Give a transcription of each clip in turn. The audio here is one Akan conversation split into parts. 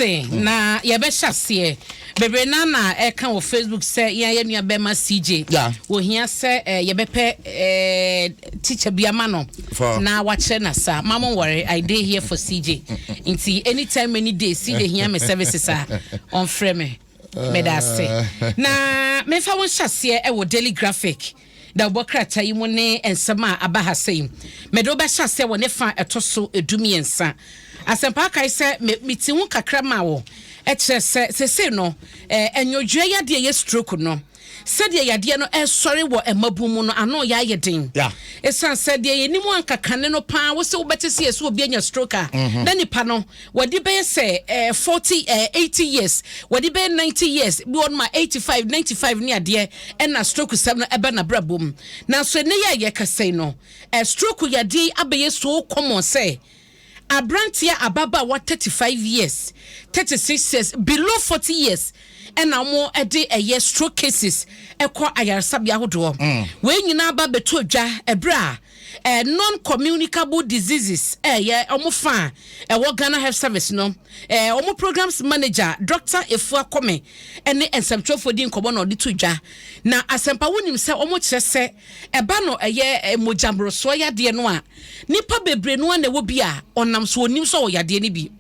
say na yebesha se bebre na eka wo Facebook say ya nua bema CJ wo hia say yebepe teacher biama no na wache na sa mama worry I dey here for CJ nti anytime any day CJ hia me services on frame me da say na me fa won hyase wo daily graphic da obokrata yi mu ne ensema abahasem me do be hyase wo ne fa etoso edumiensa asempa kai se meti hu kakra ma wo se no enwodwe yade ye stroke no said ye yade no sorry wo emabu mu no ano ya yeden esan said ye ni mu ankakane no pa wo se wo bete se so obi anya stroke na nipa no wadi be say 40 80 years wadi be 90 years bi on my 85 95 ni ade na stroke sem no ebe na brabom na so ne ye kasai no stroke yade abaye so common say Abrantia ababa what 35 years 36 years below 40 years and now more a day a year stroke cases ekwa ayarsabia hodo we nyina ba beto adwa ebra non-communicable diseases yeah omofa Ghana Health Service no omo programs manager Dr. Efua Kome ene ensemptrofo di nkobo no de to dwa na asempa wonim se omo kyerese eba no mojambro so yade no a nipa bebre no na wo bia onam so onim so yade ni bi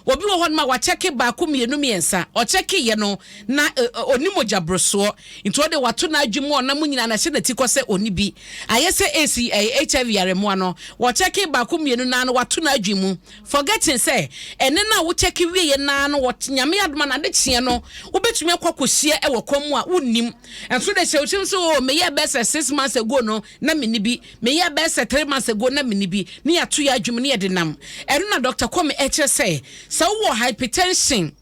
obi wo hon ma wa check ba ko mienu miensa o check ye no na onimo jabroso into de wato na adwumu onam nyina na hye na ti kose oni bi ayese AC HIV yaremo no wo check ba ko mienu na no wato na adwumu forgetting say ene na wo check wie ye na no wo nyame adoma na de chie no wo betumi akwakohie e wo kwamu a wonnim enso de hye so me ye best 6 months ago no na meni bi me ye best 3 months ago na meni bi ni ato ya adwumu ni ye de nam eno na Dr. Kwame eche say so wo hypertension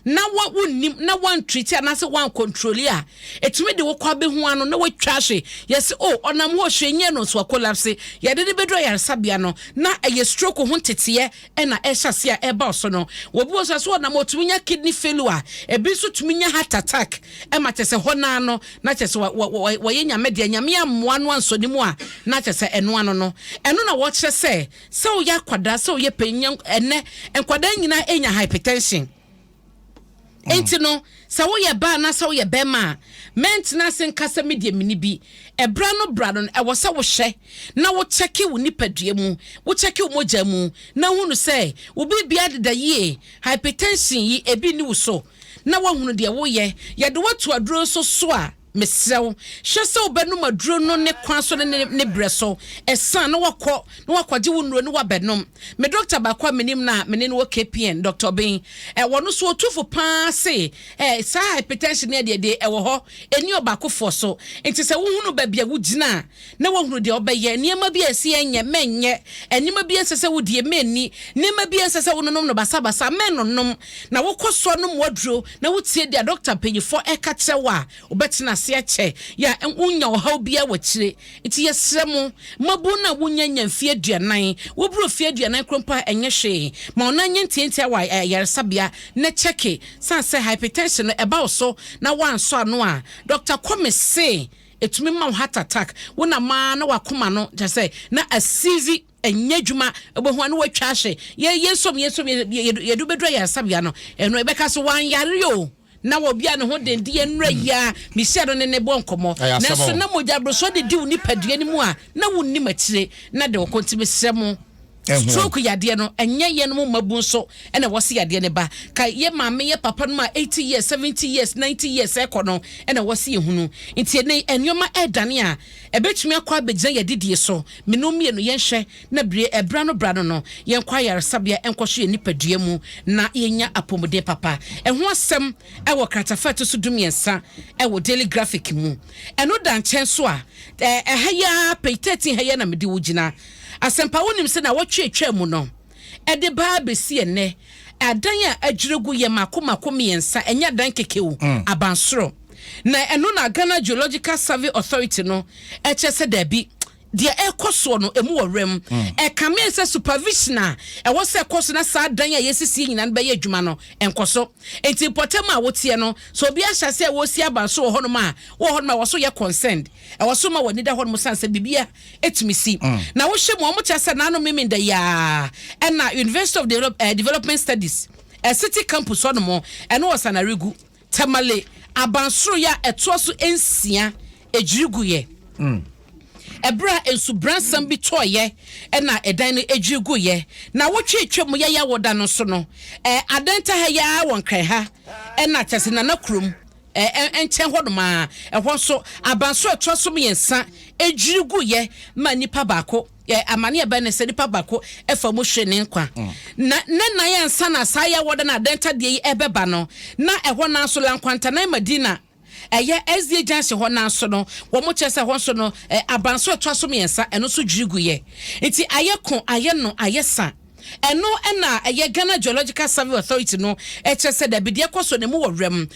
na what wonnim na one treat and as one control ya etumi de wo kwa be ho ano na watwa hwe yes onam ho hwe nye no so collapse ya de bedro ya sabia no na eye stroke ho tete na ehase a eba so no wo bi so so onam otumi nya kidney failure e bi so tumi nya heart attack e ma tese ho na no na tese wo ye nya media nya me amoa no anso ni mu a na tese eno ano no eno na wo kire se wo ya kwada se wo ye panya ene enkwada nyina enya hypertension enti no sa wo ye ba na sa wo ye bema maintenance nkasa media mini bi ebra no e wo sa wo hye na wo check wo nipadua mu wo check wo moja mu na hunu say wo bibia deda ye hypertension yi ebi ni wo so na wo hunu de wo ye de watu aduro so a mesrew hwese obenum aduro no ne kwan so ne breso esan na wakwaje wonuro ne wabenom me doctor ba kwa menim na mene no KPN Dr. Ben wono so otufo pa se sa hypertension ne de wo ho eni obakofo so enti se wo hunu ba bia wo gina na wo hunu de obeye niema bia se enye menye enima bia se wo de menni niema bia se wononom no basabasa mennonom na wo koso no moduro na wo tie de doctor panyifo eka chewa obetina che ya unya ho bia wachire iti yesremu mabu na wunya nyamfie aduanan wo bro fie aduanan krompa enye hwe ma ona nyentia wa yaresabia na cheke sanse hypertension eba so na wanso ano a Dr. Kwame say etumi ma heart attack wona ma na wakoma no just na asizi enye dwuma ebohu anu watwa hye yesom yedu bedro yaresabia no eno ebeka so wan yare yo na wo bia ne ho dendie nra ya mi siado ne bonkomo na so na mojabro so de di uni padua ni mu a na wonni makire na de wo kontime sremo stroke yade no enye ye no mabu so ena wo se yade ne ba ka ye mame ye papa no ma 80 years 70 years 90 years ekono ena wo se ye hunu ntie ne enwoma edane a ebetumi akwa begyan yadidie so menomie no yenhwe na bre ebra no yen kwa yaresabia enkohwe nipadua mu na yenya apomode papa eho asem ewo kratafatu so dumiensa ewo daily graphic mu eno dan chen so a ehaya peiteti haya na mede wugina asempa wonim se na wotwe mu no ede ba besi ene adan a agiregu ye makoma miensa enya dan kekewu abansoro na eno na Ghana Geological Survey Authority no eche da bi dia ekoso no emu worem kame se supervisioner wo se ekoso na sa dan ya yesisi nyina no be ye adwuma no enkoso enti potem a wotie no so bi ahyase wo si abanso wo hono ma wo so ye concerned wo so ma woni da hono sanse bibia etumisi na wo hye mo mo kyase na no memi da ya na University of Development Studies city campus on mo eno wasanarigu tamale abansoro ya etoso ensia ejirigu ye ebra ensubransam bi toye na edan no ejirigu ye na wotwetwem ya ya woda no so no adenta ha ya wonkan ha na kyase na nakrum enchen hodoma ehwo so abansoro etoso miensa ejirigu ye ma nipa bako amane eba ne se nipa bako efa mo hwene nkwa na ya nsa na sa ya woda na denta de ebeba no na ehwo na so lankwanta na madina SDA janse ho na so no wo mo chese ho so no abanso etwa so miensa eno so dwirigu ye nti ayeko ayeno ayesa eno na Ghana Geological Survey Authority no chese da bidie koso ne mu wowrem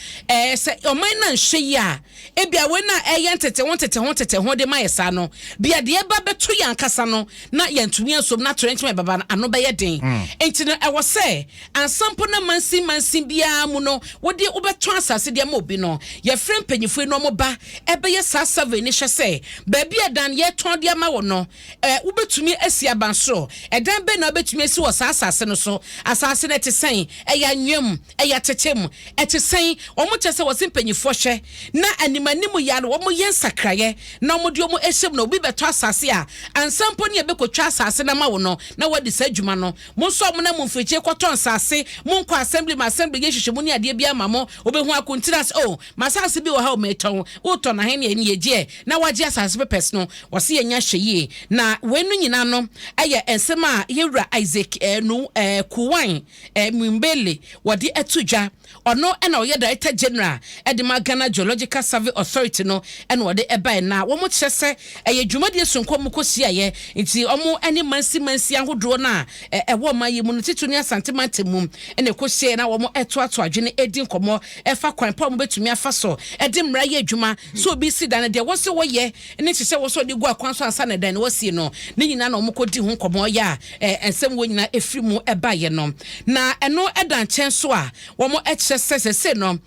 se oman na nhwe ya ebia we na yentete wontete ho de mayesa no bia de eba beto yankasa no na yentumi asom na torrent baba ano be yeden enti no ewo se ansampo na mansin bia mu no wode ubeto asase de ma obi no ye frem panyifo no mo ba ebe ye sa survey ni hwe se ba bia dan ye ton de ma wo no ubetumi asi abanso edan be na ubetumi asi wo sa asase no so asase na tesen eya nwem eya techem etesen omo chese wo simpanyifo hwe na animanimu ya no omo yensakraye na omo de omo ehyem na obi beto asase a ansampo ne ebekotwa asase na ma wo no na wadi sa adwuma no mo so omo na mo mfiche kwaton asase mo nkwa assembly ye hwehwe mo ne ade bia mamo obehu akontiras masase bi wo ha o meton uto na he ne ye na waje asase pepes no wose yenya hweye na wenu nyina no eye ensem a yewura Isaac Kuwan Mwimbele wadi etudwa ono na oye director general edema Ghana Geological Survey Authority no na wode eba na wo mo kyese eye dwumade sonko mu kosia ye nti omo ani mansi ahodro na ewo maye mu no titu ne asantema mu na kosia na wo mo eto adwene edi nkomo efa kwan pa mo betumi afa so edi mra ye adwuma so obi si dan de wo se wo ye ne kyese wo so de gu akwan so ansa na dan wo si no ne nyina na omo kodi ho nkomo ya ensem wo nyina efiri mu eba ye no na eno edan chen so a wo mo se no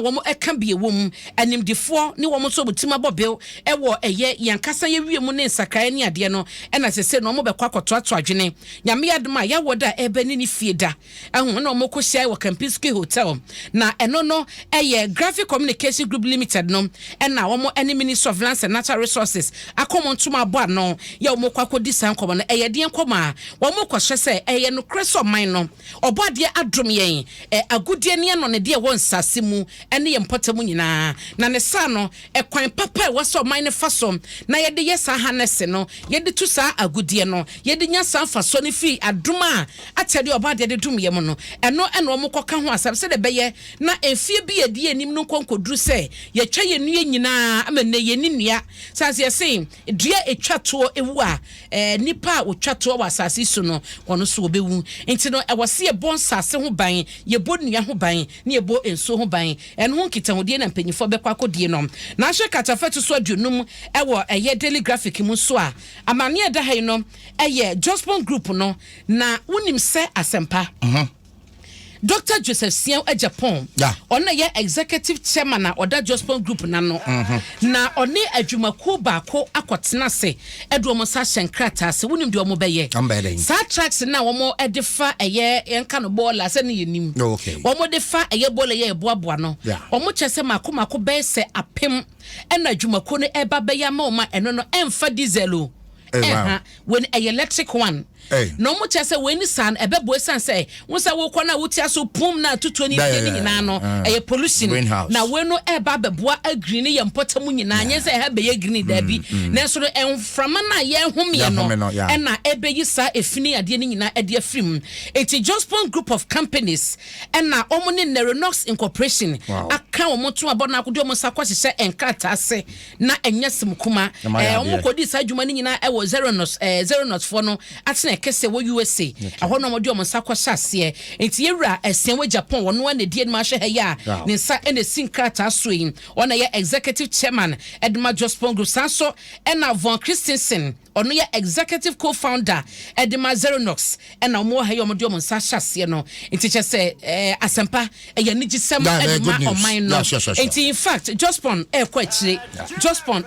wo mo eka bie wom animdifo ne wo mo so butima bobel ewo eye yankasa ye wiemu ne nsakae ne ade no na se no mo bekwa koto adwene nyame yadoma ya woda ebe ni fieda ahu na mo kohyia wo Campisky Hotel na eno no eye Graphic Communication Group Limited no na wo mo any Ministry of Lands and Natural Resources akomo ntuma abo no ya wo mo kwakodi san komo no eye de nkoma wo mo kwhye se eye no kreso man no obode adom yen agudie ne no ne de won sase mu ene ye mpotamu nyina na ne sa no ekwan papa wo so man ne faso na ye de yesa hanese no ye de tu sa agudie no ye de nya san faso ne fi adoma atede obade de dum ye mu no eno mo koka ho asam se de beye na efie bi ye de anim no konkoduru se ye twa ye nue nyina amene ye ni nua sase ye se dua etwato ewu a nipa otwato wa sase so no wono so obewu enti no ewose ye bon sase ho ban ye bo nua ho ban ne ebo enso ho ban eno ho nkitahode na mpanyifo bekwa akodie no na ahwe katafetu so adunum ewo eye Daily Graphic mu so a amane eda hai no eye Jospon Group no na wonim se asempa Dr. Joseph Sian Japan on ye executive chairman na oda Jospon Group na no na one adwumaku baako akotena se eduomo sa hyenkrata se wonim de omo beye sa tracks na womo edefa eye enka no bola se ne yenim womo defa eye bola ye eboaboa no womo kyese makomako be se apem ena adwumaku no eba beya ma oma eno no emfa diesel when a electric one no mo chese when san ebebo san say won say wo kwana wo tia so pum na tutu ni nyina no pollution na we no eba beboa agree ne ye mpotamu nyina anye say ha be ye green da bi na so enframa na ye home no na ebe yi sa efini ade ni nyina ade afrim eti Jospon Group of Companies na omone Neronox Incorporation aka omoto abona akodi omo sakwa hye enkrata ase na enyesem kuma omo kodi sa adwuma ni nyina ewo 0 for no atena kese wo USA ahono mo de omo sakwa hyase enti yewura esen wo Japan wono na die ma hwe heya ne nsa ene sinkrata soyin ona ye executive chairman Edma Jospon Group sanso na Von Christensen ono ye executive co-founder Edma Zeronox na mo heya omo de omo nsa hyase no enti chese asempa ye nigisem Edma oman no enti in fact Jospon Jospon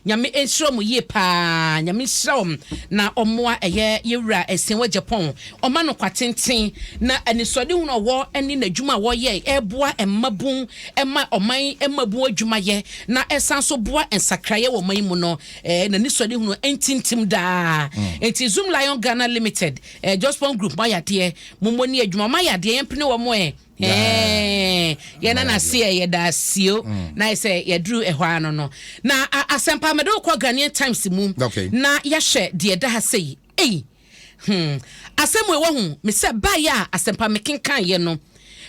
nyame enhiro mo ye pa nyame hyirom na omo a yewura esenwa Japan oma no kwatenten na anisode hu no wo ene na adwuma wo ye eboa emmabun emma oman emmabun adwuma ye na esanso boa ensakraye wo man mu no na nisode hu no entintim da enti Zoom Lion Ghana Limited Jospon Group ma yade momoni adwuma ma yade yempene wo mo yena na see ye da sio na say ye drew ehwa no na asempa medo kwa Ghanaian Times mu na ya hye de da ha sei asem we wo hu me say ba ya asempa me kenkan ye no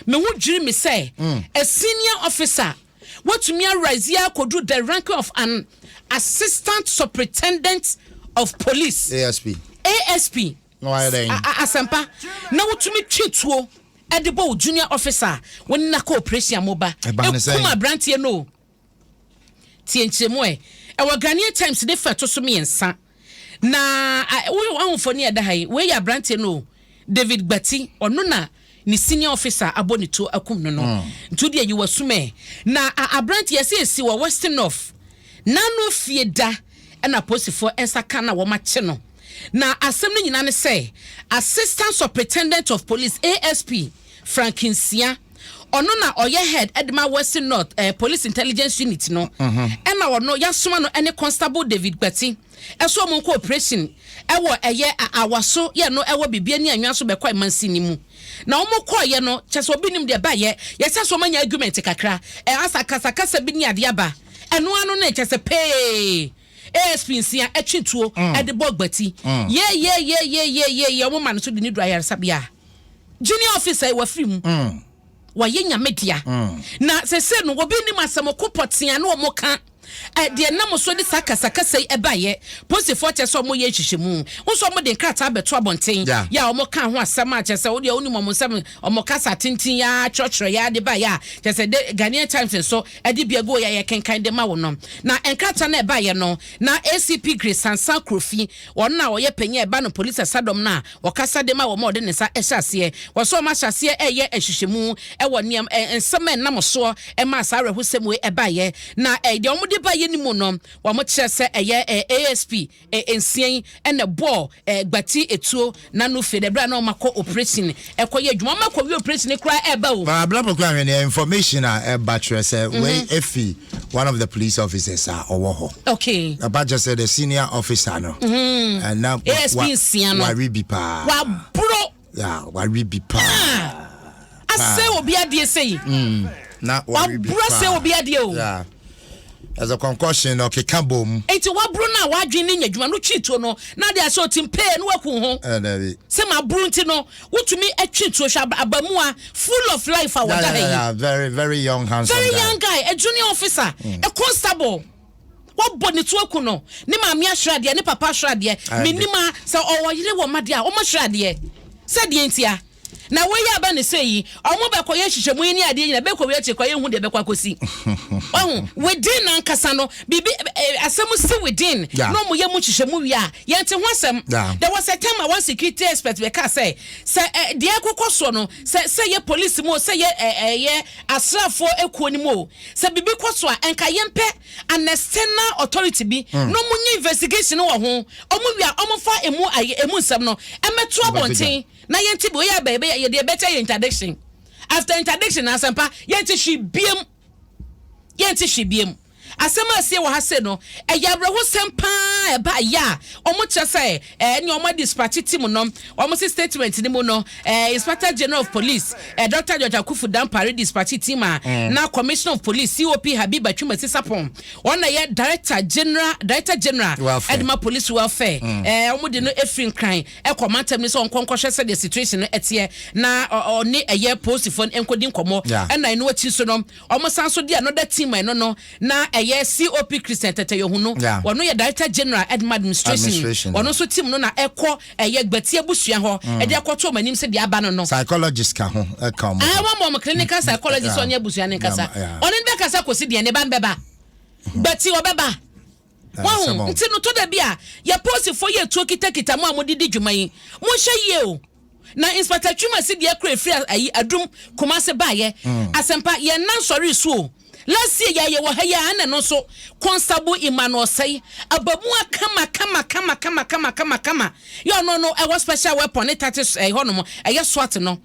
me hu dwiri me say a senior officer what me arise ya kodu the rank of an assistant superintendent of police ASP no I dey asempa na wotumi twituo edibo junior officer when na cooperation moba kuma brantie no tienchemu e wa Ghanaian Times de feto so me ensa na wo anfoni eda hai we ya brantie no David Gbati ono na ni senior officer abonito akum no ntudi yi wasume na abrantie esi wo Western North na no fie da na posifo ensaka na wo mache no na asem ni nyina ne say assistant superintendent of police ASP Frankinsia ono na oye head Edma Western North police intelligence unit no na ono yasoma no ene constable David Gbati eso mo cooperation ewo eye awaso ye no ewo bibia ni anwa so bekwa mansini mu na omo koye no chese obi nim de ba ye yesa so manya argument kakra asakasa bi ni ade aba eno ano na chese pay experience etwituo edebo Gbati ye omo man so de ni dry sabia junior officer wa free mu wa yenya media na sese no obi ni masamo kopotia na omo ka de na so de sakasa ebaye post for chese omo ye hihihemu nso omo de krata beto abonten ya omo ka ho asama chese wo de oni momo sam omo kasa tintin ya chochro ya de ba ya chese de Ghanaian Times so ade biago ya ye kenkan de ma wo no na enkrata na ebaye no na ACP Grace Sansan Krofi won na wo ye panye eba no police Adom na wo kasa de ma wo mo de ne sa ehase wo so ma hyase eye ehihihemu wo niam ensem na mo so e ma sa rehusem we ebaye na de omo de baye ni mu no wa mo kire se eye ASP ensien ene bo Gbati etuo na no fe de bra na o mako operation ekoye adwuma mako wi operation kura eba o ba bla bla any information eba kire se we efi one of the police officers are owo okay about just the senior officer no and now ASP ensien no wa ribipa wa bro wa ribipa ase obi ade sei na wa ribipa bro se obi ade o yeah as a concussion okay kabom enti wa bro na wa dwen ni nyadwuma no twito no na de aso timpe no waku ho se ma bro nti no wotumi atwito hwa abamua full of life awada he yeah very very young handsome very young guy a junior officer a constable what boni to aku no ni ma me ahwade ni papa ahwade minima se owoyire wo made a o ma ahwade se de entia na we ya ba ne sei omo be koye hihemu ni ade nyina be ko we chekwa ye hu de be kwa kosi ohun within na nkasa no bibi asem si within no mo ye mu hihemu wi a ye nte ho asem there was a time one security expert be ka say de ekokoso no say ye police mo say ye asrafo ekuo ni mo say bibi koso a enka ye mpe an external authority bi no mo nye investigation wo ho omo wi a omo fa emu nsem no emeto abonten na yenti bo ya baby ye de better interdiction after interdiction asempa yenti shi biem asema asie wo ha se no eyabra ho sempa e ba ya omo chese ni omo dispatch team no omo si statement ni mo no Inspector General of Police Dr. George Akufu Dampare dispatch team na Commissioner of Police COP Habiba Chuma Sisapon ona ye Director General Edma Police Welfare omo de no efrin kran command me so onkonkwo se the situation no etie na oni eye post phone enkodi nkomo na no achi so no omo sanso dia another team no na yes COP Christian Tete Yohunu wono ye Director General Administration wono so team no na ekọ ye Gbati abusua ho e de akoto manim se de aba no psychologist ka ho e ka mo mo clinical psychologist onye abusua ne kasa oni be kasa kosi de ne ba mbeba Gbati obeba won nti no to da bia ye post for ye tuo kita mo amodidi dwuman mo hye ye o na Inspector Chuma si de akra free ayi Adom Kumase ba ye asempa ye nan sori so last year ya wo haya ana no so constable Emmanuel say abamua kama yo no I was special weapon it touches hono e SWAT no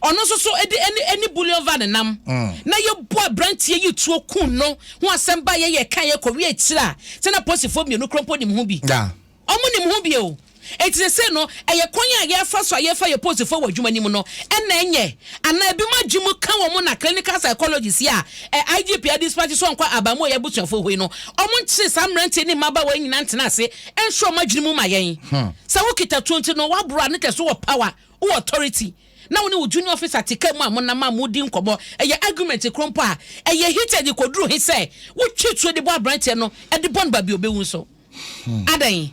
ono so any bully over the nam na ye boa brantie yi tuo kun no ho asem ba ye kan ye kowe akira se na posifo mienu krompo nim ho bi omo nim ho bi o eti se no eye konya ye fa so ye fa ye posifo wadwuma nim no na enye ana bi madwumu kan wo mo na clinical psychologist ya IGP dispatch so nkwa abamo ye butuafo hoi no omo nchi samrante ni maba wa nyina ntena ase enhwo madwumu ma yen se wo kita 20 no wabura ne teso wo power wo authority na woni wo junior officer tika mu amona ma mudi nkobo eye argument krompo a eye hited koduru he say wo twetwe de bo branch no e de bon ba bi obewu so adan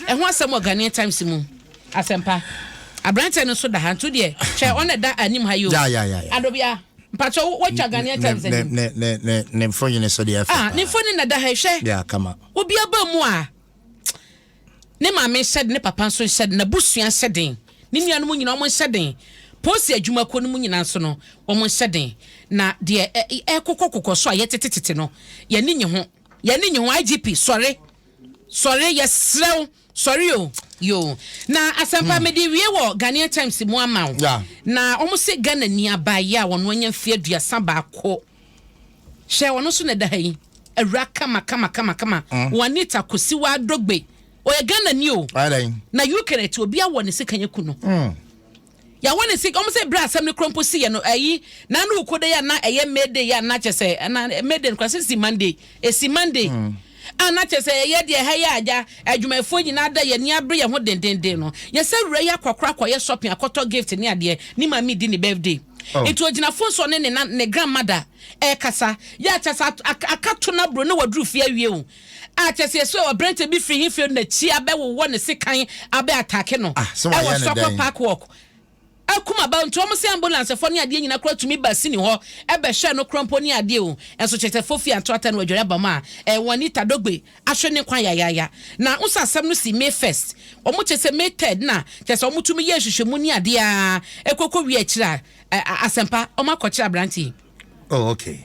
ho asem organic times mu asempa abrante no so da han to de che on da anim ha yo adobia mpacho wo twa organic times ne mfonyi ne so de afa ne mfonyi na da ha hwe ya kama obi aba mu a ne ma me shed ne papa so shed na busua shedin ni nuanu mu nyina omo hyeden posi adwuma ko no mu nyina so no omo hyeden na de kokokoko so ayetetete no ye ni nye ho IGP sorry yesrew sorry yo na asampa me de wie wo Ghanaian Times mu amaw na omo se Ghana ni abaye a wono anya fie aduasa ba ko hye wono so na da yi awura kama wanita kosiwa dogbe oye Ghana ni o na UK to obi awo ne sekanye kuno ya wone sik omo se bra asem ne krompo si ye no ayi na no ukode ya na eye mede ya na chese na mede kwase si Monday ana chese ye de ha ya aja adwumafo nyina da ye ni abre ye ho dendenden no ye se wura ya kwakra ye shopping akoto gift ni ade ni mami di ni birthday etu oginafo so ne grandmother kasa ya chasa akato na bro ne wadru fi awie o chese so obrente bi free him na chi abewo wo ne sekan abe atake no e wo soccer park walk akuma ba nto mo se ambulance fo ne ade nyina kura tumi basi ni ho ebe hwe no krompo ni ade o enso chete fofi antota no adware ba ma wanita dogbe ahwe ne kwan ya na usasem no si May 1st omo chese May 3rd na chese omo tumi ye hwehwemu ni ade a ekoko wi akira asempa omo akọkira branti okay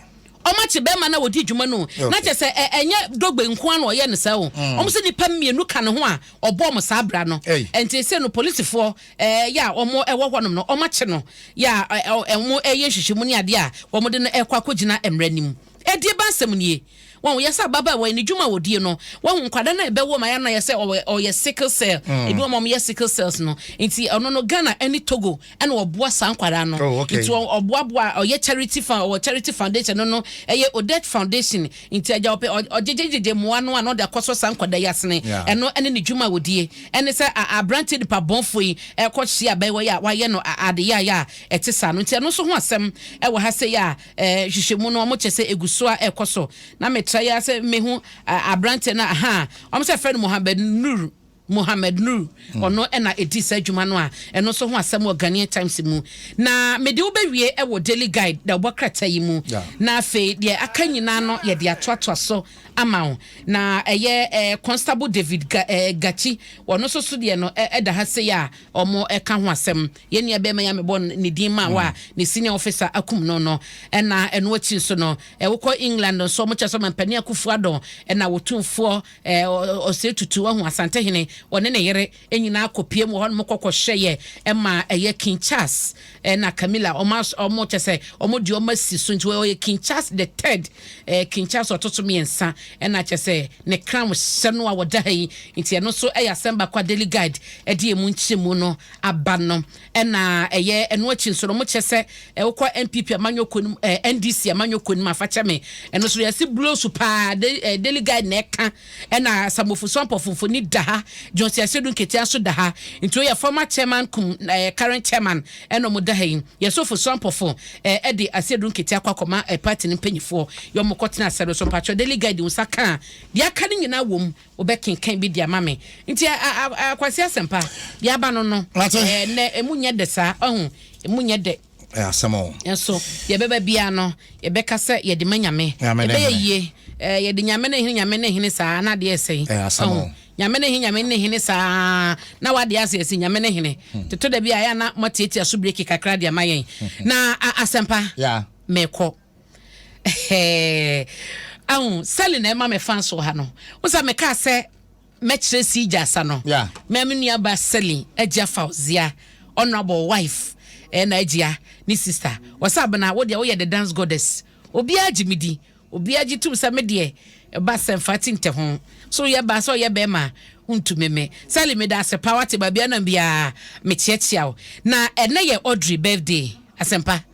omachi be ma na wodi dwuma no na chese enye dogbe nko an oye ne sa o omo se nipa mienu ka ne ho a obo mo sa bra no enti se no police for ya omo ewo hwonom no omachi no ya emo eye hwehwemu ni ade a omo de no ekwa emranim edie ba nsem nie won yesa baba wa ni dwuma wodie no won nkwada na ebe wo ma ya na yese oye sickle cell ebi wo mom ye sickle cells no enti ono no Ghana any Togo and oboa san kwada no enti oboa oye charity foundation no eye Odet Foundation enti aja ope ojejeje moa no ano da koso san kwada yasene eno ene ni dwuma wodie ene se abranted pa bonfoi ekohye abai wo ya wa ye no ade ya etisa no enti eno so ho asem e wo ha se ya hwehwemu no mo chese eguso a ekoso na try say me hu abrante na am say friend Mohammed Nur ono na edisa adwuma no a eno so ho asem Ghanaian Times mu na me de obawie e wo daily guide da obokrata yi mu na afi de akanyina no ye de atoato so ama na eye Constable David Gachi wono so de no da ha se ya omo eka ho asem ye ne be ma ya me bon ne din ma wa ne senior officer akum no na eno achi so no wokọ England so mo cheso mampani akufu Adom na wotumfo osetutu ho asante hene one ne yere enyina akopie mu hon mokokọ hweye ma eye King Charles na Camilla omo chese omo di omo si so nti we King Charles the third King Charles ototo miensa na chese ne kram seno a woda yi nti eno so asemba kwa daily guide edi emu nchemu no abano na eye eno achi so mo chese wokọ NPP amanyoko NDC amanyoko ni mafacha me eno so yesi blow super daily guide na eka na samofu sompofofo ni daha Johnson Asedun Ketia so daha into your former chairman current chairman eno mo daha yin yeso for sompofo edi Asedun Ketia kwakoma party ni mpanyifo yo mo kotena asero so patcho daily guide usaka dia ka ni nyina wom obekenkan bi dia mame nti akwasi asempa dia ba no ne emunye de sa emunye de asamo enso ye beba bia no ye beka se ye de manyame ye ye ye de nyame na hene sa na de ese asamo nyame na hene sa na wade ase ese nyame na hene toto da bia ya na motete aso breki kakra de amayen na asempa meko selling e ma me fan so ha no wo sa me ka se me kire si jasa no me nua ba selling agya Fauzia honorable wife na agya ni sister wo sa bana wo de wo ye the dance goddess obi agimidi obi agitum sa me de ba sem fatinte ho so ye ba so ye be ma untumeme selling me da se power te ba bia na bia me chiachia na ene ye Audrey birthday asempa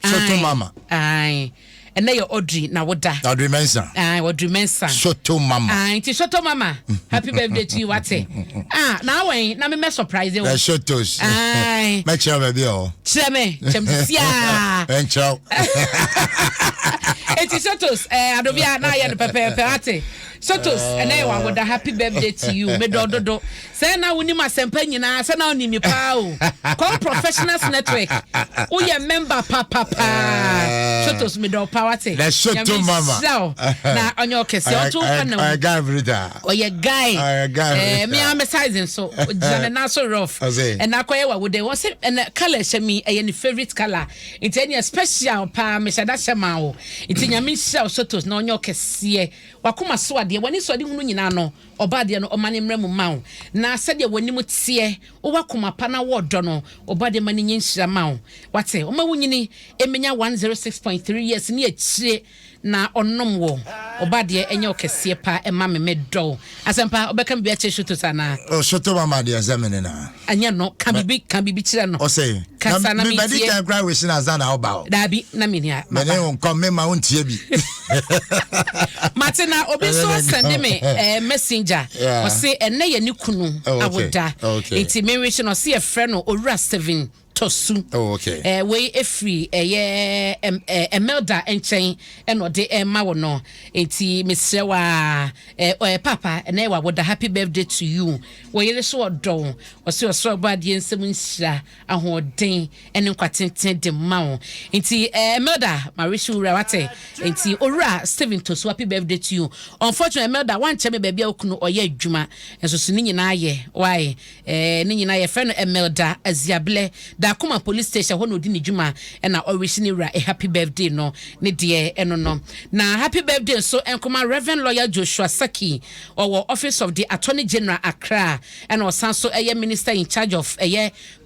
Soto mama. Aye. And now you're Audrey na woda. Audrey Mensa. Audrey Mensa. Soto mama. It's Soto mama. Happy birthday to you, wate. Now me surprise you. Sotos. Aye. Make sure baby oh. Cheme. Chemsia. Encho. It's Sotos. Adobia na ya pepe wate. Sotos, and I want a happy birthday to you. Me do. Say now we need my champagne na. Say now ni me pao. Call Professionals Network. Oh yeah, member papa. Sotos me do power te. Let's Soto mama. Na on your case. I got everything. Oh yeah, guy. Me am sizing so. Jana na so rough. And na koye wo dey. What's it? And color she me any favorite color. It's any special pa me shada shema o. It's nyame show Sotos na on your case. Wakuma so ade wani so ade hunu nyina no obade no omane mremu mawo na sede wani mu tie wo wakuma pa na wodo no obade mani nyinhira mawo wate oma wunyini emenya 106.3 years ni achire na onom wo obade enye okese pa ema me do asempa obeka mbia che shoto sana shoto mama de azamene na anya no kan bibi chira no o say na me badi kan cry we na zana oba dabi na me nia me ne won come me ma won tie bi Martina obi so send me messenger o say ene ye ni kunu awoda enti me wish no see a friend no Owura 7 Tosu. Oh, okay. We free Emelda enchen eno de ma wo no enti mesrewa papa na wa woda happy birthday to you. We yele so odon o se so obade nsem nhira ahoden ene nkwatenten de ma wo enti Emelda marishu ura wate enti Owura 7 Tosu happy birthday to you. Unfortunately Emelda wan cheme bebia okunu oye adwuma enso so ni nyina ye why ni nyina ye friend Emelda aziable da kuma police station ho no di ni dwuma na orishini ra a happy birthday no ne de eno no na happy birthday so enkoma Reverend Lawyer Joshua Saki or Office of the Attorney General Accra and also a minister in charge of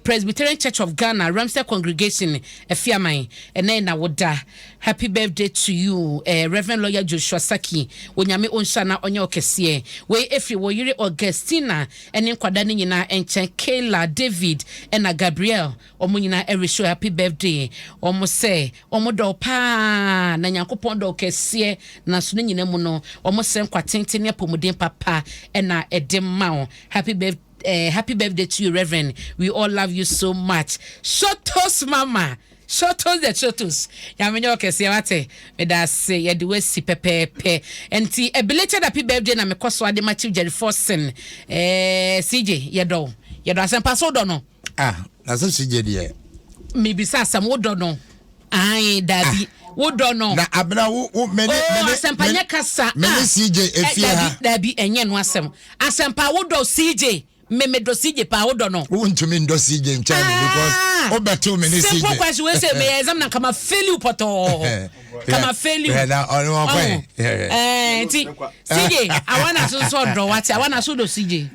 Presbyterian Church of Ghana Ramsey Congregation Efiamai and then na woda happy birthday to you Reverend Lawyer Joshua Saki onyame onshana onye okese we efi wo yire Augustina ene nkwada ne nyina enchen Kayla David and Gabriel omo nyina erisho happy birthday omo se omo do pa na nyankopon do okese na so ne nyina mu no omo se nkwatenten ne pomuden papa na edemma happy birthday. Happy birthday to you, Reverend. We all love you so much. Shotos, mama. Shotos the shotos. Yamenyo kesi wate. Me da se ye duwe si pepe. Enti a belated happy birthday na me koso ade Matthew Jerry Forsen. CJ yedo. Yedo asempa so do no. Na so CJ de. Me bisa asam wo do no. Ai dabi. Wo do no. Na abna wo mene asempa kasa. Mene CJ efie ha. Dabi enye no asem. Asempa wo do CJ. Me do CJ pa wodo no untumi ndo CJ nchani because obeto me ni CJ simple question we say me exam na kama fail you poto kama fail you na on kwen ti CJ I wanna so do what I wanna so do CJ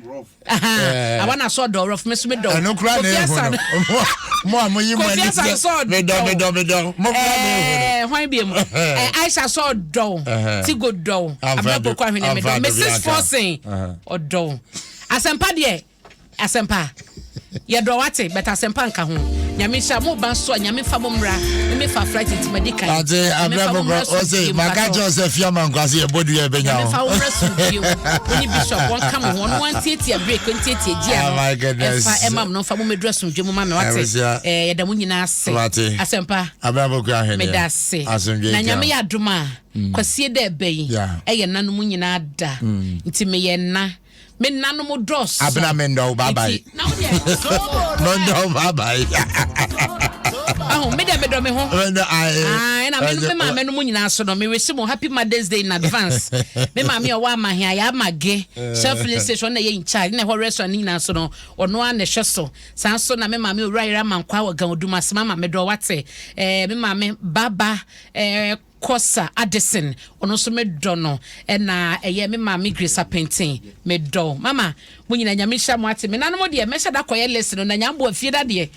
I wanna so do rough me do no kra na mo amoyi mo ni me do mo kra na hwan bi mu Aisha so do ti go do ababo kwa hwene me do Mrs Forcing odo asempa de asempa ye do wate but asempa nka ho nyame sha mo ban so nyame fa mo mra me fa flight intimadikan ade abrabo o say maka Joseph Fiama nkwase ye bodu ye benya ho fa wo resu bi oni bishop won come ho no wan tietie break on tietie dia no my goodness fa emam no fa mo medresu dwemu ma me wate ye da mo nyina ase asempa abrabo kwa hene me da se na nyame ya adoma kwasie da ebeyi ye nanom nyina da ntime ye na me nanom dos abna mendo bye bye mendo bye bye me do me ho na me ma me no nyina so no me wish mo happy Mother's Day in advance me ma me o wa ma hia ya mage self station na ye in charge na ho restaurant nyina so no ono a na hwe so san so na me ma me ora ira man kwa wa gan oduma se ma me do wate me ma me baba Kosa Addison ono so medɔ no na ɛyɛ me ma me Grace Painting medɔ mama mo nyina nyame hya mo ate me nanom de me hya da koye lesson no na nyambo afie da de